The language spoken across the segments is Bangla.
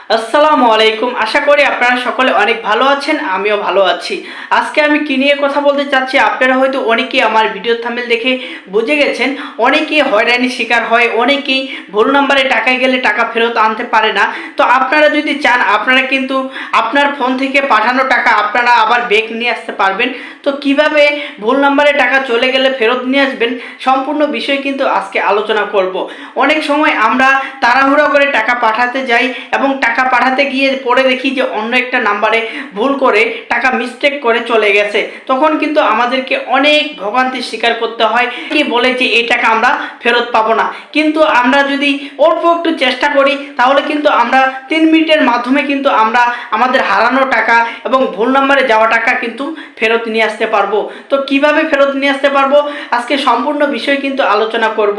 আসসালামু আলাইকুম। আশা করি আপনারা সকলে অনেক ভালো আছেন, আমিও ভালো আছি। আজকে আমি কি নিয়ে কথা বলতে চাচ্ছি, আপনারা হয়তো অনেকেই আমার ভিডিও থাম্বনেল দেখে বুঝে গেছেন। অনেকেই হয়রানির শিকার হয়, অনেকেই ভুল নাম্বারে টাকা গেলে টাকা ফেরত আনতে পারে না। তো আপনারা যদি চান, আপনারা কিন্তু আপনার ফোন থেকে পাঠানো টাকা আপনারা আবার ব্যাক নিয়ে আসতে পারবেন। তো কিভাবে ভুল নাম্বারে টাকা চলে গেলে ফেরত নিয়ে আসবেন, সম্পূর্ণ বিষয় কিন্তু আজকে আলোচনা করব। অনেক সময় আমরা তাড়াহুড়ো করে টাকা পাঠাতে যাই এবং টাকা পাঠাতে গিয়ে পরে দেখি যে অন্য একটা নাম্বারে ভুল করে টাকা মিস্টেক করে চলে গেছে। তখন কিন্তু আমাদেরকে অনেক ভোগান্তির শিকার করতে হয়। কি বলে যে এই টাকা আমরা ফেরত পাবো না, কিন্তু আমরা যদি অল্প একটু চেষ্টা করি তাহলে কিন্তু আমরা 3 মিনিটের মাধ্যমে কিন্তু আমরা আমাদের হারানো টাকা এবং ভুল নাম্বারে যাওয়া টাকা কিন্তু ফেরত নিয়ে আসতে পারবো। তো কিভাবে ফেরত নিয়ে আসতে পারবো, আজকে সম্পূর্ণ বিষয় কিন্তু আলোচনা করব।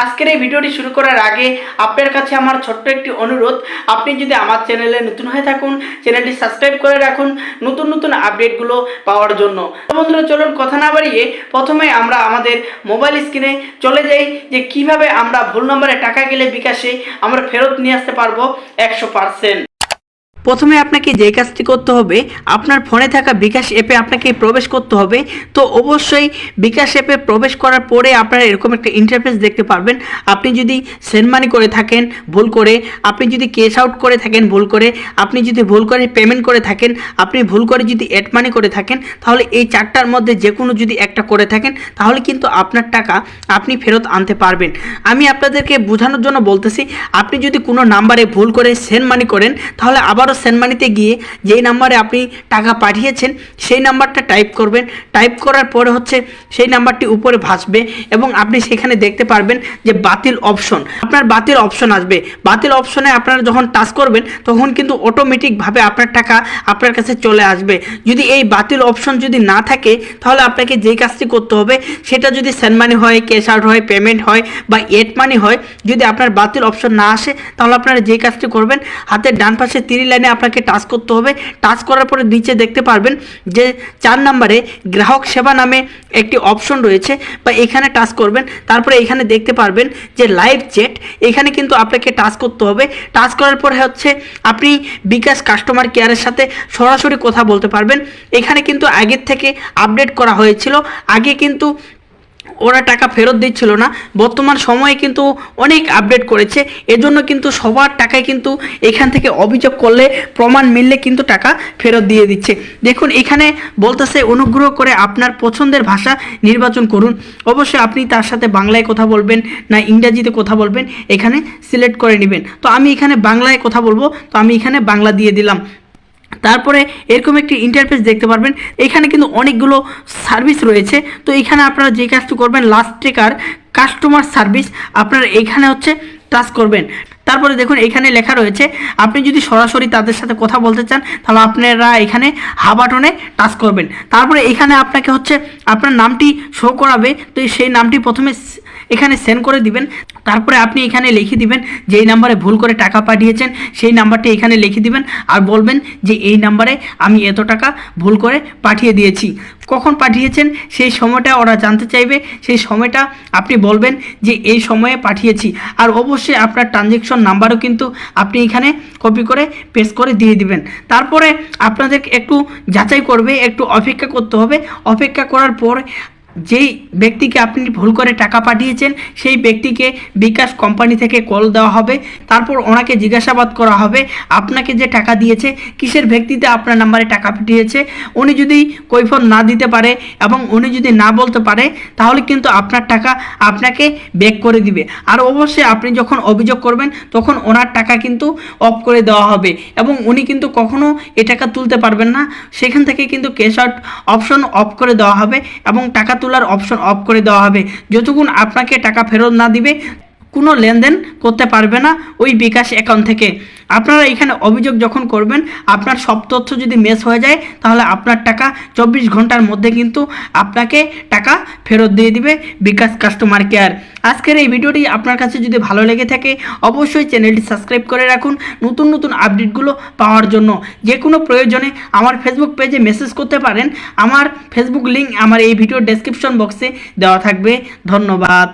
আজকের এই ভিডিওটি শুরু করার আগে আপনার কাছে আমার ছোট্ট একটি অনুরোধ, আপনি যদি আমার চ্যানেলে নতুন হয়ে থাকুন, চ্যানেলটি সাবস্ক্রাইব করে রাখুন নতুন নতুন আপডেটগুলো পাওয়ার জন্য। বন্ধুরা, চলুন কথা না বাড়িয়ে প্রথমে আমরা আমাদের মোবাইল স্ক্রিনে চলে যাই যে কিভাবে আমরা ভুল নম্বরে টাকা গেলে বিকাশে আমরা ফেরত নিয়ে আসতে পারবো 100%। প্রথমে আপনাকে যে কাজটি করতে হবে, আপনার ফোনে থাকা বিকাশ অ্যাপে আপনাকে প্রবেশ করতে হবে। তো অবশ্যই বিকাশ অ্যাপে প্রবেশ করার পরে আপনারা এরকম একটা ইন্টারফেস দেখতে পারবেন। আপনি যদি সেন্ড মানি করে থাকেন ভুল করে, আপনি যদি ক্যাশ আউট করে থাকেন ভুল করে, আপনি যদি ভুল করে পেমেন্ট করে থাকেন, আপনি ভুল করে যদি অ্যাড মানি করে থাকেন, তাহলে এই চারটার মধ্যে যে কোনো যদি একটা করে থাকেন তাহলে কিন্তু আপনার টাকা আপনি ফেরত আনতে পারবেন। আমি আপনাদেরকে বোঝানোর জন্য বলতেছি, আপনি যদি কোনো নাম্বারে ভুল করে সেন্ড মানি করেন তাহলে আবারও সেন্ড মানিতে গিয়ে যেই নাম্বারে আপনি টাকা পাঠিয়েছেন সেই নাম্বারটা টাইপ করবেন। টাইপ করার পরে সেই নাম্বারটি উপরে ভাসবে এবং আপনি সেখানে দেখতে পারবেন যে বাতিল অপশন, আপনার বাতিল অপশন আসবে। বাতিল অপশনে আপনারা যখন টাচ করবেন তখন কিন্তু অটোমেটিকভাবে আপনার টাকা আপনার কাছে চলে আসবে। যদি এই বাতিল অপশন যদি না থাকে তাহলে আপনাকে যেই কাজটি করতে হবে, সেটা যদি সেন্ড মানি হয়, ক্যাশ আউট হয়, পেমেন্ট হয় বা এড মানি হয়, যদি আপনার বাতিল অপশন না আসে তাহলে আপনারা যেই কাজটি করবেন, হাতের ডান পাশে 3 লাইনে আপনাকে টাচ করতে হবে। টাচ করার পরে নিচে দেখতে পারবেন যে 4 নম্বরে গ্রাহক সেবা নামে একটি অপশন রয়েছে, বা এখানে টাচ করবেন। তারপরে এখানে দেখতে পারবেন যে লাইভ চ্যাট, এখানে কিন্তু আপনাকে টাচ করতে হবে। টাচ করার পরে আপনি বিকাশ কাস্টমার কেয়ারের সাথে সরাসরি কথা বলতে পারবেন। এখানে কিন্তু আগের থেকে আপডেট করা হয়েছিল, আগে কিন্তু ওরা টাকা ফেরত দিচ্ছিল না, বর্তমান সময়ে কিন্তু অনেক আপডেট করেছে। এজন্য কিন্তু সবার টাকায় কিন্তু এখান থেকে অভিযোগ করলে, প্রমাণ মিললে কিন্তু টাকা ফেরত দিয়ে দিচ্ছে। দেখুন এখানে বলতেছে অনুগ্রহ করে আপনার পছন্দের ভাষা নির্বাচন করুন। অবশ্যই আপনি তার সাথে বাংলায় কথা বলবেন না ইংরাজিতে কথা বলবেন, এখানে সিলেক্ট করে নেবেন। তো আমি এখানে বাংলায় কথা বলবো, তো আমি এখানে বাংলা দিয়ে দিলাম। তারপরে এরকম একটি ইন্টারফেস দেখতে পারবেন। এখানে কিন্তু অনেকগুলো সার্ভিস রয়েছে। তো এখানে আপনারা যে কাজটি করবেন, লাস্ট ট্রেকার কাস্টমার সার্ভিস, আপনারা এখানে টাচ করবেন। তারপরে দেখুন এখানে লেখা রয়েছে, আপনি যদি সরাসরি তাদের সাথে কথা বলতে চান তাহলে আপনারা এখানে হা বাটনে টাচ করবেন। তারপরে এখানে আপনাকে আপনার নামটি শো করাবে। তো সেই নামটি প্রথমে এখানে সেন্ড করে দিবেন। তারপরে আপনি এখানে লিখে দিবেন যেই নাম্বারে ভুল করে টাকা পাঠিয়েছেন সেই নাম্বারটি এখানে লিখে দিবেন, আর বলবেন যে এই নাম্বারে আমি এত টাকা ভুল করে পাঠিয়ে দিয়েছি। কখন পাঠিয়েছেন সেই সময়টা ওরা জানতে চাইবে, সেই সময়টা আপনি বলবেন যে এই সময়ে পাঠিয়েছি। আর অবশ্যই আপনার ট্রানজ্যাকশন নাম্বারও কিন্তু আপনি এখানে কপি করে পেস্ট করে দিয়ে দিবেন। তারপরে আপনাদের একটু যাচাই করবে, একটু অপেক্ষা করতে হবে। অপেক্ষা করার পর যেই ব্যক্তিকে আপনি ভুল করে টাকা পাঠিয়েছেন সেই ব্যক্তিকে বিকাশ কোম্পানি থেকে কল দেওয়া হবে। তারপর ওনাকে জিজ্ঞাসাবাদ করা হবে আপনাকে যে টাকা দিয়েছে কিসের ভিত্তিতে আপনার নাম্বারে টাকা পাঠিয়েছে। উনি যদি কৈফিয়ত না দিতে পারে এবং উনি যদি না বলতে পারে তাহলে কিন্তু আপনার টাকা আপনাকে ব্যাক করে দিবে। আর অবশ্যই আপনি যখন অভিযোগ করবেন তখন ওনার টাকা কিন্তু অফ করে দেওয়া হবে এবং উনি কিন্তু কখনো এ টাকা তুলতে পারবেন না। সেখান থেকে কিন্তু ক্যাশ আউট অপশন অফ করে দেওয়া হবে এবং টাকা তোলার অপশন অফ করে দেওয়া হবে। যতক্ষণ আপনাকে টাকা ফেরত না দিবে কোনো লেনদেন করতে পারবে না ওই বিকাশ অ্যাকাউন্ট থেকে। আপনারা এখানে অভিযোগ যখন করবেন, আপনার সব তথ্য যদি মিস হয়ে যায় তাহলে আপনার টাকা 24 ঘন্টার মধ্যে কিন্তু আপনাকে টাকা ফেরত দিয়ে দিবে বিকাশ কাস্টমার কেয়ার। আজকের এই ভিডিওটি আপনার কাছে যদি ভালো লেগে থাকে অবশ্যই চ্যানেলটি সাবস্ক্রাইব করে রাখুন নতুন নতুন আপডেটগুলো পাওয়ার জন্য। যে কোনো প্রয়োজনে আমার ফেসবুক পেজে মেসেজ করতে পারেন। আমার ফেসবুক লিঙ্ক আমার এই ভিডিওর ডেসক্রিপশন বক্সে দেওয়া থাকবে। ধন্যবাদ।